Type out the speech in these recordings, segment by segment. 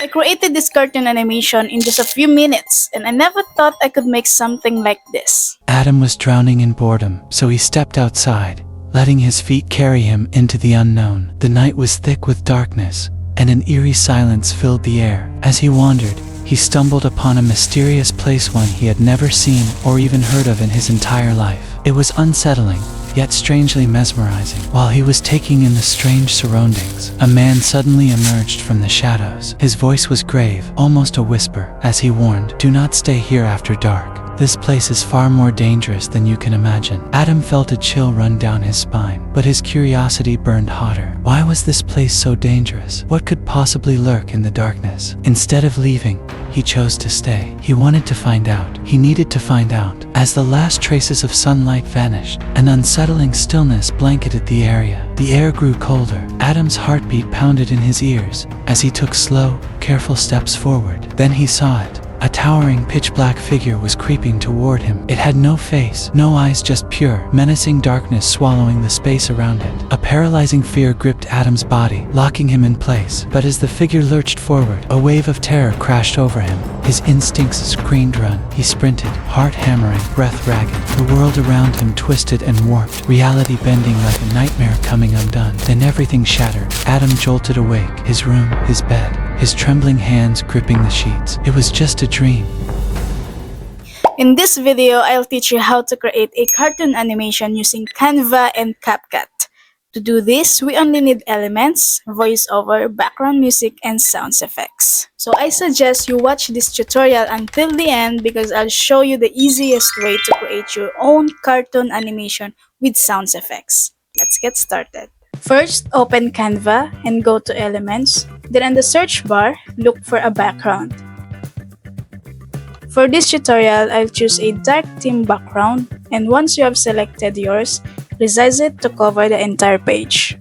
I created this cartoon animation in just a few minutes, and I never thought I could make something like this. Adam was drowning in boredom, so he stepped outside, letting his feet carry him into the unknown. The night was thick with darkness, and an eerie silence filled the air. As he wandered, he stumbled upon a mysterious place one he had never seen or even heard of in his entire life. It was unsettling, yet strangely mesmerizing. While he was taking in the strange surroundings, a man suddenly emerged from the shadows. His voice was grave, almost a whisper, as he warned, "Do not stay here after dark. This place is far more dangerous than you can imagine." Adam felt a chill run down his spine, but his curiosity burned hotter. Why was this place so dangerous? What could possibly lurk in the darkness? Instead of leaving, he chose to stay. He wanted to find out. He needed to find out. As the last traces of sunlight vanished, an unsettling stillness blanketed the area. The air grew colder. Adam's heartbeat pounded in his ears as he took slow, careful steps forward. Then he saw it. A towering, pitch-black figure was creeping toward him. It had no face, no eyes, just pure, menacing darkness swallowing the space around it. A paralyzing fear gripped Adam's body, locking him in place. But as the figure lurched forward, a wave of terror crashed over him. His instincts screamed run. He sprinted, heart hammering, breath ragged. The world around him twisted and warped, reality bending like a nightmare coming undone. Then everything shattered. Adam jolted awake, his room, his bed, his trembling hands gripping the sheets. It was just a dream. In this video, I'll teach you how to create a cartoon animation using Canva and CapCut. To do this, we only need elements, voiceover, background music, and sound effects. So I suggest you watch this tutorial until the end because I'll show you the easiest way to create your own cartoon animation with sound effects. Let's get started. First, open Canva and go to Elements. Then in the search bar, look for a background. For this tutorial, I'll choose a dark theme background, and once you have selected yours, resize it to cover the entire page.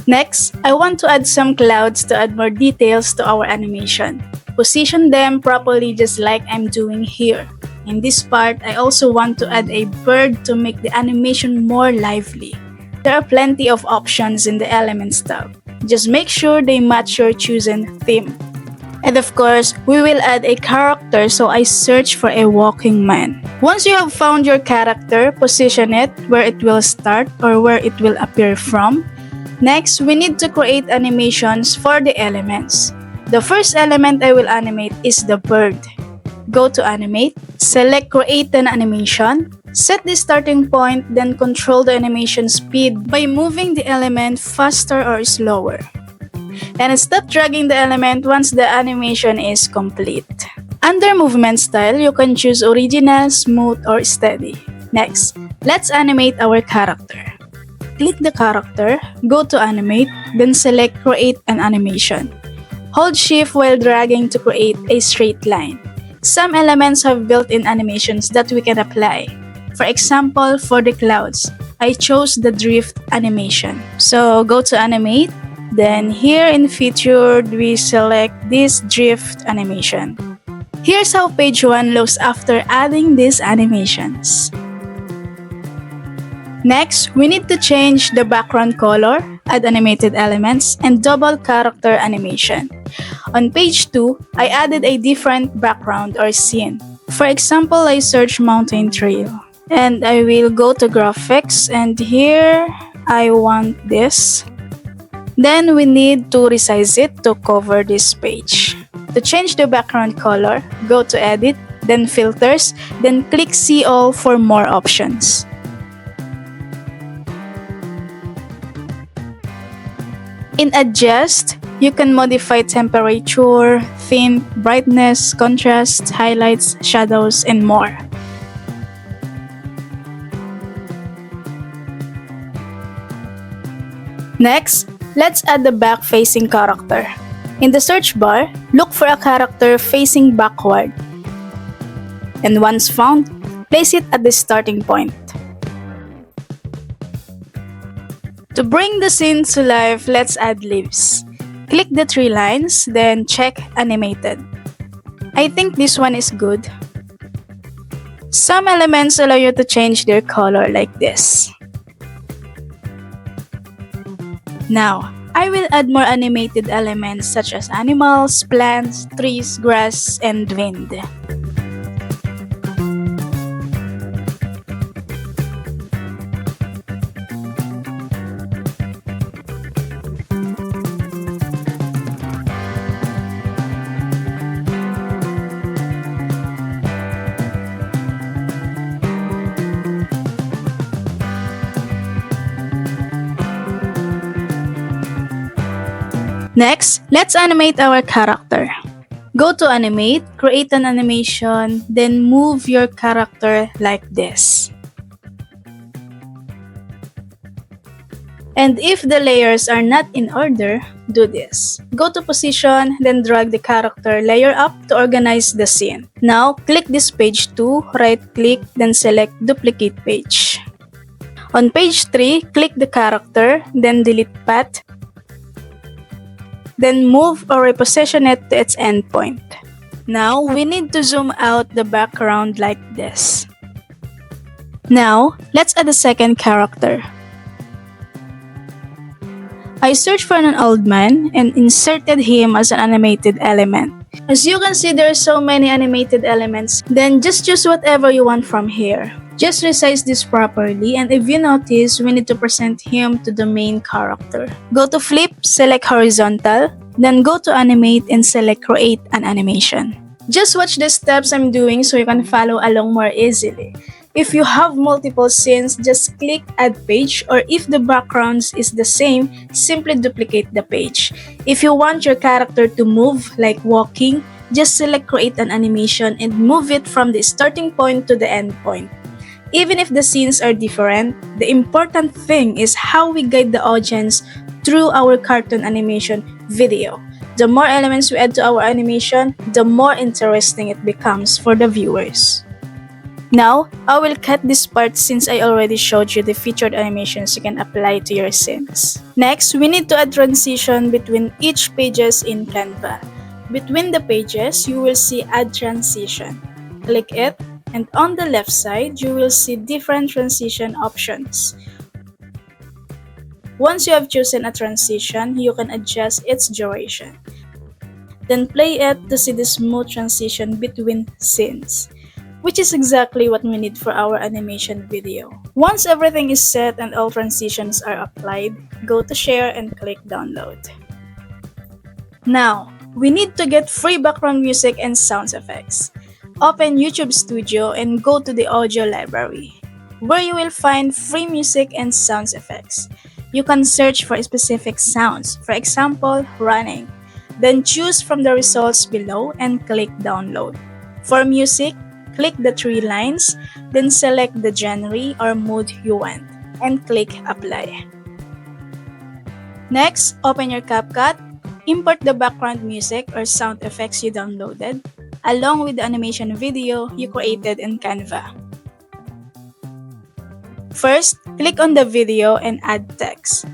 Next, I want to add some clouds to add more details to our animation. Position them properly just like I'm doing here. In this part, I also want to add a bird to make the animation more lively. There are plenty of options in the Elements tab. Just make sure they match your chosen theme. And of course, we will add a character, so I search for a walking man. Once you have found your character, position it where it will start or where it will appear from. Next, we need to create animations for the elements. The first element I will animate is the bird. Go to Animate, select Create an Animation, set the starting point, then control the animation speed by moving the element faster or slower. And stop dragging the element once the animation is complete. Under movement style, you can choose original, smooth, or steady. Next, let's animate our character. Click the character, go to Animate, then select Create an Animation. Hold Shift while dragging to create a straight line. Some elements have built-in animations that we can apply. For example, for the clouds, I chose the drift animation. So go to Animate, then here in Featured, we select this drift animation. Here's how page 1 looks after adding these animations. Next, we need to change the background color, add animated elements, and double character animation. On page 2, I added a different background or scene. For example, I search mountain trail. And I will go to graphics, and here I want this. Then we need to resize it to cover this page. To change the background color, go to Edit, then Filters, then click See All for more options. In Adjust, you can modify temperature, theme, brightness, contrast, highlights, shadows, and more. Next, let's add the back-facing character. In the search bar, look for a character facing backward. And once found, place it at the starting point. To bring the scene to life, let's add leaves. Click the 3 lines, then check Animated. I think this one is good. Some elements allow you to change their color like this. Now, I will add more animated elements such as animals, plants, trees, grass, and wind. Next, let's animate our character. Go to Animate, create an animation, then move your character like this. And if the layers are not in order, do this. Go to Position, then drag the character layer up to organize the scene. Now, click this page 2, right-click, then select Duplicate Page. On page 3, click the character, then delete path, then move or reposition it to its endpoint. Now, we need to zoom out the background like this. Now, let's add a second character. I searched for an old man and inserted him as an animated element. As you can see, there are so many animated elements, then just choose whatever you want from here. Just resize this properly, and if you notice, we need to present him to the main character. Go to Flip, select Horizontal, then go to Animate and select Create an Animation. Just watch the steps I'm doing so you can follow along more easily. If you have multiple scenes, just click Add Page, or if the backgrounds is the same, simply duplicate the page. If you want your character to move like walking, just select Create an Animation and move it from the starting point to the end point. Even if the scenes are different, the important thing is how we guide the audience through our cartoon animation video. The more elements we add to our animation, the more interesting it becomes for the viewers. Now, I will cut this part since I already showed you the featured animations you can apply to your scenes. Next, we need to add transition between each pages in Canva. Between the pages, you will see Add Transition. Click it, and on the left side, you will see different transition options. Once you have chosen a transition, you can adjust its duration. Then play it to see the smooth transition between scenes, which is exactly what we need for our animation video. Once everything is set and all transitions are applied, go to Share and click Download. Now, we need to get free background music and sound effects. Open YouTube Studio and go to the audio library, where you will find free music and sound effects. You can search for specific sounds, for example, running. Then choose from the results below and click Download. For music, click the three lines, then select the genre or mood you want, and click Apply. Next, open your CapCut, import the background music or sound effects you downloaded, along with the animation video you created in Canva. First, click on the video and add text.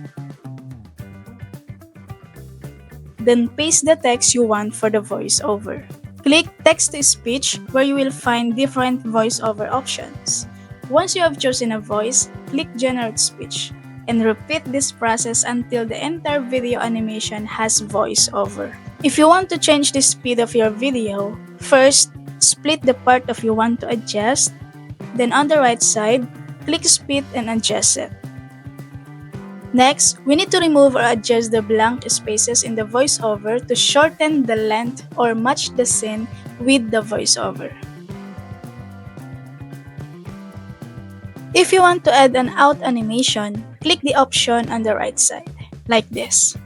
Then paste the text you want for the voiceover. Click Text-to-Speech, where you will find different voiceover options. Once you have chosen a voice, click Generate Speech, and repeat this process until the entire video animation has voiceover. If you want to change the speed of your video, first, split the part of you want to adjust, then on the right side, click Speed and adjust it. Next, we need to remove or adjust the blank spaces in the voiceover to shorten the length or match the scene with the voiceover. If you want to add an out animation, click the option on the right side, like this.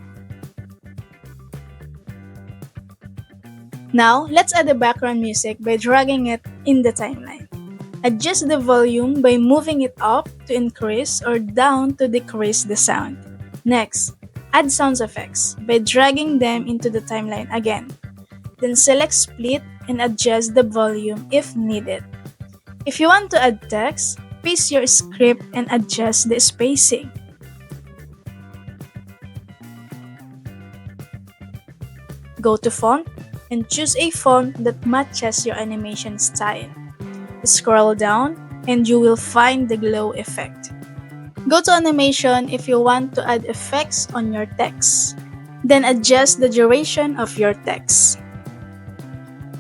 Now, let's add the background music by dragging it in the timeline. Adjust the volume by moving it up to increase or down to decrease the sound. Next, add sound effects by dragging them into the timeline again. Then select Split and adjust the volume if needed. If you want to add text, paste your script and adjust the spacing. Go to Font and choose a font that matches your animation style. Scroll down and you will find the glow effect. Go to animation if you want to add effects on your text. Then adjust the duration of your text.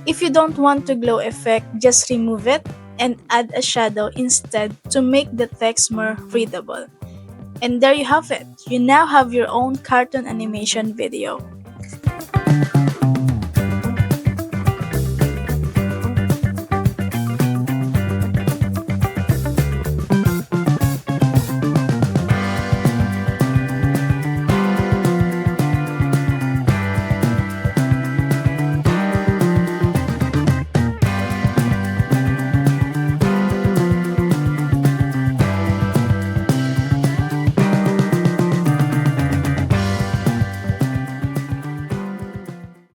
If you don't want the glow effect, just remove it and add a shadow instead to make the text more readable. And there you have it. You now have your own cartoon animation video.